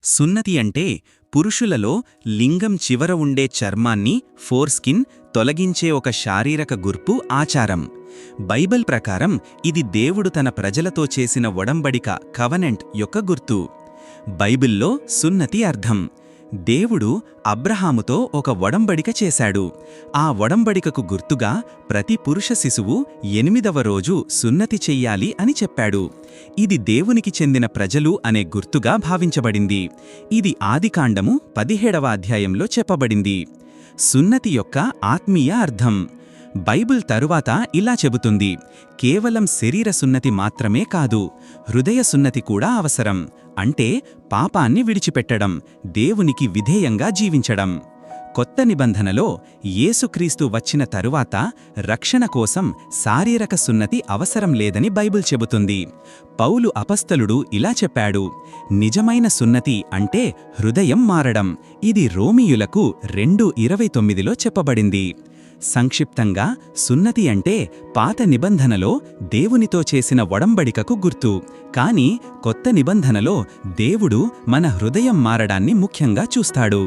సున్నతి అంటే పురుషులలో లింగం చివర ఉండే చర్మాన్ని ఫోర్స్కిన్ తొలగించే ఒక శారీరక గుర్పు ఆచారం. బైబిల్ ప్రకారం ఇది దేవుడు తన ప్రజలతో చేసిన ఒడంబడిక కవనెంట్ యొక్క గుర్తు. బైబిల్లో సున్నతి అర్థం దేవుడు అబ్రహాముతో ఒక ఒడంబడిక చేశాడు. ఆ ఒడంబడికకు గుర్తుగా ప్రతి పురుష శిశువు 8వ రోజు సున్నతి చెయ్యాలి అని చెప్పాడు. ఇది దేవునికి చెందిన ప్రజలు అనే గుర్తుగా భావించబడింది. ఇది ఆదికాండము 17వ అధ్యాయంలో చెప్పబడింది. సున్నతి యొక్క ఆత్మీయ అర్థం బైబిల్ తరువాత ఇలా చెబుతుంది, కేవలం శరీర సున్నతి మాత్రమే కాదు, హృదయ సున్నతి కూడా అవసరం. అంటే పాపాన్ని విడిచిపెట్టడం, దేవునికి విధేయంగా జీవించడం. కొత్త నిబంధనలో యేసుక్రీస్తు వచ్చిన తరువాత రక్షణ కోసం శారీరక సున్నతి అవసరం లేదని బైబిల్ చెబుతుంది. పౌలు అపస్తలుడు ఇలా చెప్పాడు, నిజమైన సున్నతి అంటే హృదయం మారడం. ఇది రోమీయులకు 2:29లో చెప్పబడింది. సంక్షిప్తంగా సున్నతి అంటే పాత నిబంధనలో దేవునితో చేసిన ఒడంబడికకు గుర్తు. కానీ కొత్త నిబంధనలో దేవుడు మన హృదయం మారడాన్ని ముఖ్యంగా చూస్తాడు.